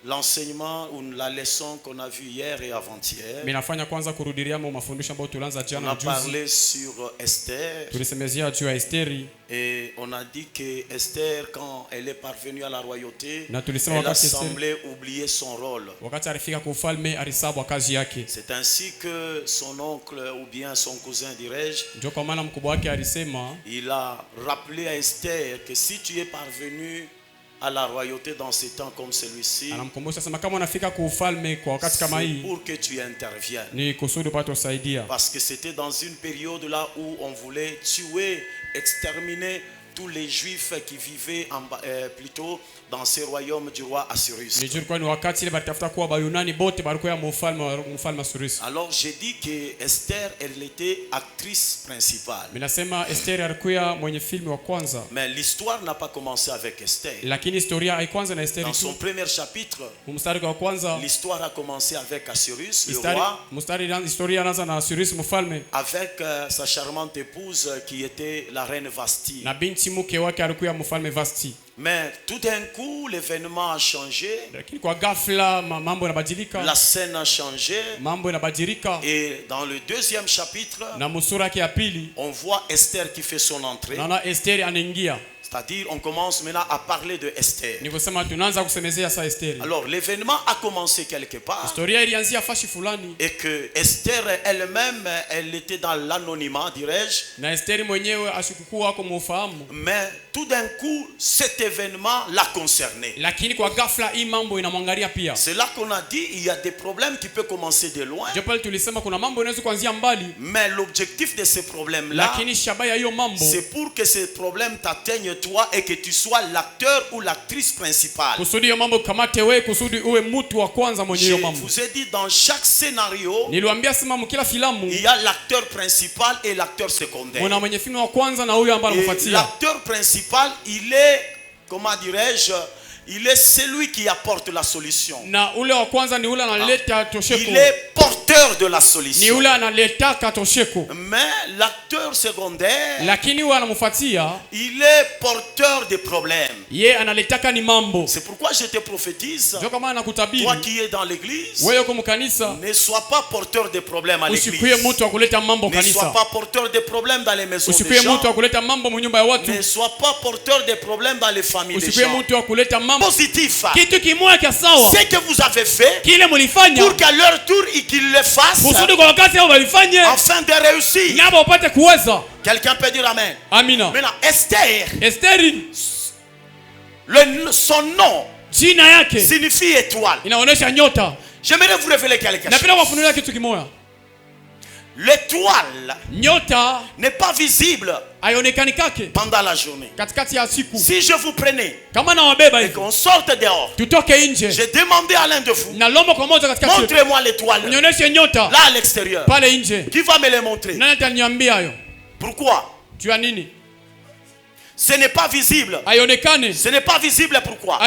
l'enseignement ou la leçon qu'on a vue hier et avant-hier. On a parlé sur Esther. Et on a dit que Esther, quand elle est parvenue à la royauté, elle a semblé oublier son rôle. C'est ainsi que son oncle ou bien son cousin, dirais-je, il a rappelé à Esther que si tu es parvenu à la royauté dans ces temps comme celui-ci, c'est pour que tu interviennes. Parce que c'était dans une période là où on voulait tuer, exterminer tous les juifs qui vivaient plutôt dans ces royaumes du roi Assyrus. Alors j'ai dit que Esther, elle était actrice principale. Mais l'histoire n'a pas commencé avec Esther. Dans son premier chapitre, l'histoire a commencé avec Assyrus, le roi, avec sa charmante épouse qui était la reine Vashti. Mais tout d'un coup, l'événement a changé. La scène a changé. Et dans le deuxième chapitre, on voit Esther qui fait son entrée. C'est-à-dire, on commence maintenant à parler de Esther. Alors, l'événement a commencé quelque part. Et que Esther elle-même, elle était dans l'anonymat, dirais-je. Mais tout d'un coup, cet événement l'a concerné. C'est là qu'on a dit, il y a des problèmes qui peuvent commencer de loin. Mais l'objectif de ces problèmes-là, c'est pour que ces problèmes t'atteignent toi et que tu sois l'acteur ou l'actrice principale. Je vous ai dit, dans chaque scénario, il y a l'acteur principal et l'acteur secondaire. Et l'acteur principal, il est, comment dirais-je, il est celui qui apporte la solution. Il est porteur de la solution. Mais l'acteur secondaire, il est porteur des problèmes. C'est pourquoi je te prophétise, toi qui es dans l'église, ne sois pas porteur des problèmes à l'église. Ne sois pas porteur des problèmes dans les maisons des gens. Ne sois pas porteur des problèmes dans les familles des gens. Positif. Ce que vous avez fait pour qu'à leur tour qu'ils le fassent afin de réussir. Quelqu'un peut dire amen. Maintenant, Esther, son nom signifie étoile. J'aimerais vous révéler quelque chose. L'étoile n'est pas visible pendant la journée. Si je vous prenais et qu'on sorte dehors, j'ai demandé à l'un de vous, montrez-moi l'étoile là à l'extérieur. Qui va me le montrer? Pourquoi? Ce n'est pas visible. Ce n'est pas visible, pourquoi?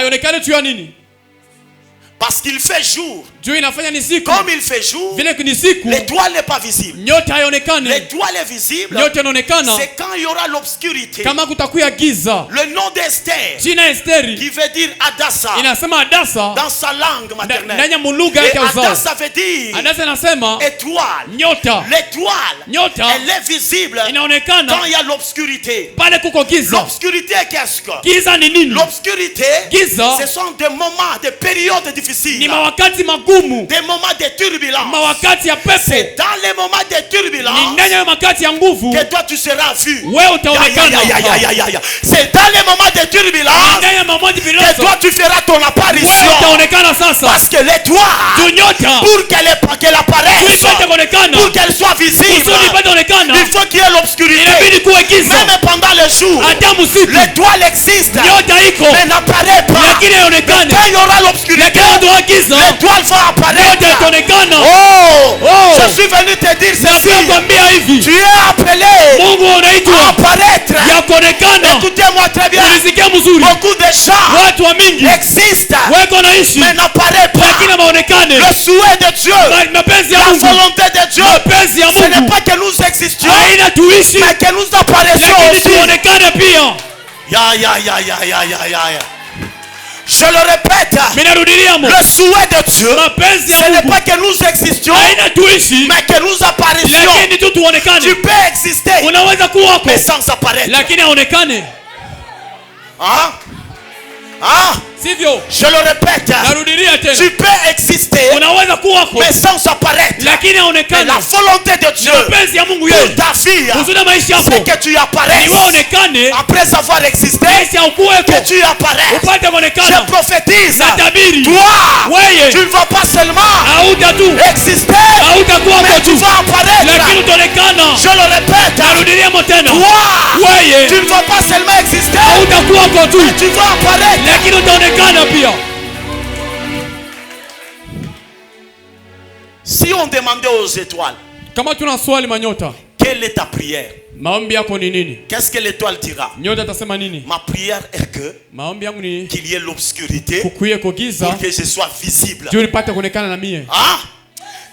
Parce qu'il fait jour. Comme il fait jour, l'étoile n'est pas visible. L'étoile est visible, c'est quand il y aura l'obscurité. Le nom d'Esther, qui veut dire Adassa, dans sa langue maternelle. Et Adassa veut dire étoile. L'étoile, elle est visible quand il y a l'obscurité. L'obscurité, qu'est-ce que? L'obscurité, ce sont des moments, des périodes difficiles. Des moments de turbulence. C'est dans les moments de turbulence que toi tu seras vu. C'est dans les moments de turbulence que toi tu feras ton apparition. Parce que l'étoile, pour qu'elle apparaisse, pour qu'elle soit visible, il faut qu'il y ait l'obscurité. Même pendant le jour, l'étoile existe mais n'apparaît pas. Quand il y aura l'obscurité, l'étoile va apparaître. Je suis venu te dire ceci. Tu es appelé à apparaître. Écoutez-moi très bien. Beaucoup de gens existent mais n'apparaissent pas. Le souhait de Dieu, la volonté de Dieu, ce n'est pas que nous existions, mais que nous apparaissions aussi. Je le répète. Le souhait de Dieu, ce n'est pas que nous existions, mais que nous apparaissions. Tu peux exister, mais sans apparaître. Hein? Hein? Je le répète, tu peux exister mais sans apparaître. Mais la volonté de Dieu pour ta vie, c'est que tu apparaisses après avoir existé, que tu apparaisses. Je prophétise, toi, tu ne vas pas seulement exister, mais tu vas apparaître. Je le répète, toi, tu ne vas pas seulement exister, mais tu vas apparaître. Si on demandait aux étoiles, quelle est ta prière? Qu'est-ce que l'étoile dira? Ma prière est que qu'il y ait l'obscurité pour que je sois visible. Ah?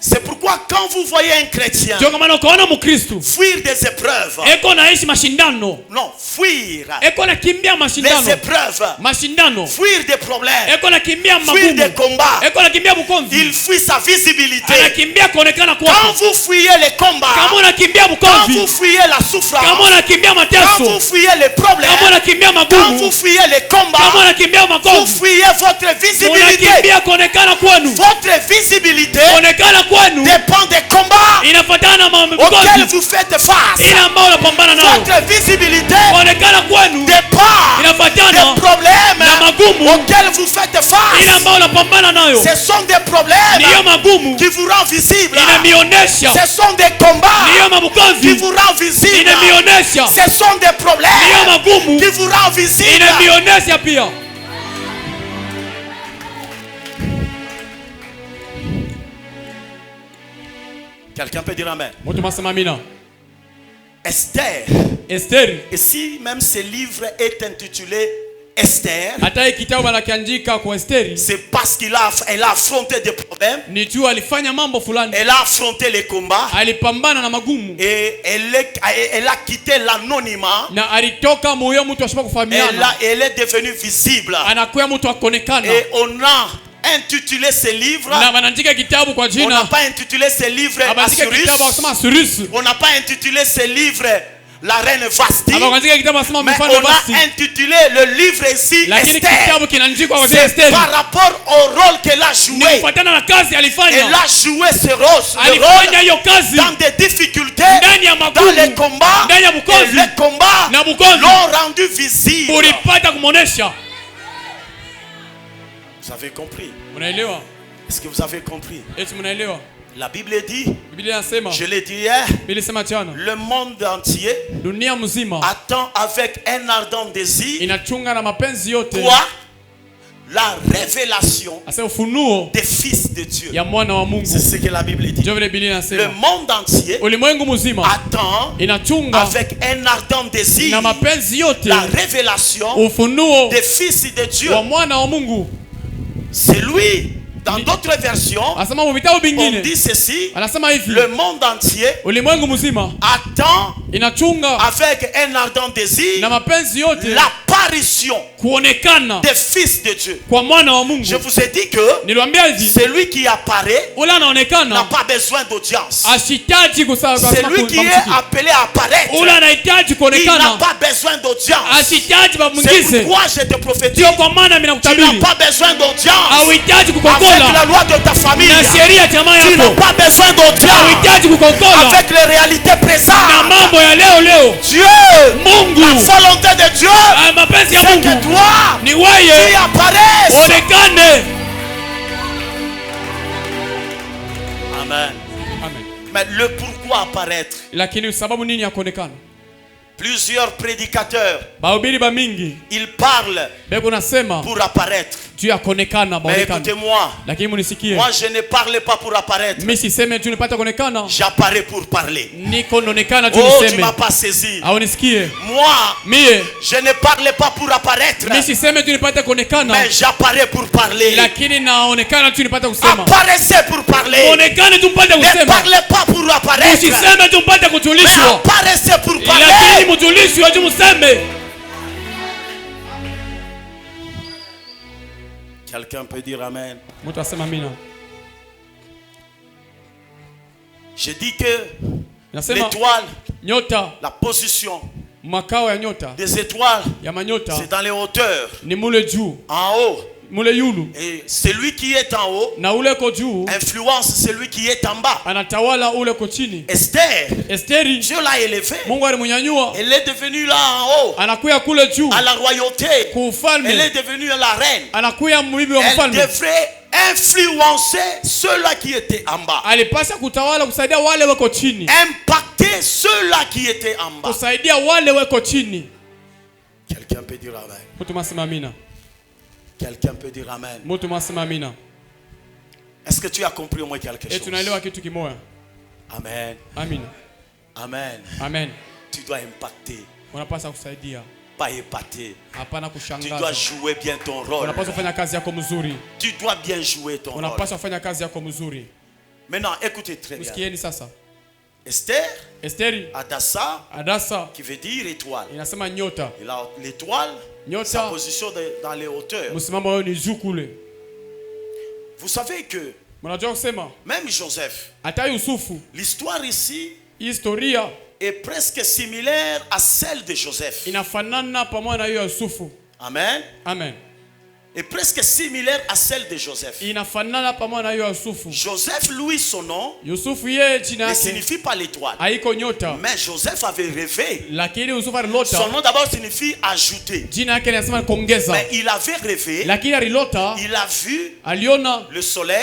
C'est pourquoi quand vous voyez un chrétien fuir des épreuves, non, fuir les épreuves, fuir des problèmes, fuir des combats, il fuit sa visibilité. Quand vous fuyez les combats, quand vous fuyez la souffrance, quand vous fuyez les problèmes, quand vous fuyez les combats, vous fuyez votre visibilité. Votre visibilité dépend des combats auxquels vous faites face. Votre visibilité dépend des problèmes auxquels vous faites face. Ce sont des problèmes qui vous rendent visible. Ce sont des combats qui vous rendent visible. Ce sont des problèmes qui vous rendent visible. Quelqu'un peut dire amen. Esther. Et si même ce livre est intitulé Esther, c'est parce qu'elle a affronté des problèmes. Elle a affronté les combats. Et elle a quitté l'anonymat. Elle est devenue visible. Et on a intitulé ce livre. On n'a pas intitulé ce livre Assurus. On n'a pas intitulé ce livre La Reine Vasti. Mais on a intitulé le livre ici Esther. C'est par rapport au rôle qu'elle a joué. Elle a joué ce rôle dans des difficultés, dans les combats. Et les combats l'ont rendu visible. Vous avez compris? Est-ce que vous avez compris? La Bible dit, je l'ai dit hier, le monde entier attend avec un ardent désir quoi? La révélation des fils de Dieu. C'est ce que la Bible dit. Le monde entier attend avec un ardent désir la révélation des fils de Dieu. C'est lui. Dans d'autres versions, on dit ceci: le monde entier attend avec un ardent désir l'apparition des fils de Dieu. Je vous ai dit que celui qui apparaît n'a pas besoin d'audience. Celui qui est appelé à apparaître, il n'a pas besoin d'audience. C'est pourquoi je te prophétise, tu n'as pas besoin d'audience. Avec la loi de ta famille, tu n'as pas besoin d'audience. Avec les réalités présentes, Dieu, la volonté de Dieu, c'est que toi, tu apparaisses. Amen. Mais le pourquoi apparaître? Plusieurs prédicateurs, ils parlent pour apparaître. Mais écoutez-moi, moi je ne parle pas pour apparaître. J'apparais pour parler. Oh, tu m'as pas saisi. Moi, je ne parle pas pour apparaître, mais j'apparais pour parler. Apparaissez pour parler. Ne parlez pas pour apparaître, mais apparaissez pour parler. Quelqu'un peut dire amen. J'ai dit que l'étoile, la position des étoiles, c'est dans les hauteurs, en haut. Et celui qui est en haut influence celui qui est en bas. Esther, Dieu l'a élevée. Elle est devenue là en haut, à la royauté. Elle est devenue la reine. Elle devrait influencer ceux-là qui étaient en bas. Impacter ceux-là qui étaient en bas. Quelqu'un peut dire amen. Quelqu'un peut dire amen. Est-ce que tu as compris au moins quelque chose? Amen. Amen. Amen. Tu dois impacter. Pas épater. Tu dois jouer bien ton rôle. Tu dois bien jouer ton rôle. Maintenant, écoutez très bien. Esther, Adassa, qui veut dire étoile. L'étoile, sa position dans les hauteurs. Vous savez que même Joseph, l'histoire ici est presque similaire à celle de Joseph. Amen. Amen. Est presque similaire à celle de Joseph. Joseph, lui, son nom ne signifie pas l'étoile. Mais Joseph avait rêvé. Son nom d'abord signifie ajouter. Mais il avait rêvé. Il a vu le soleil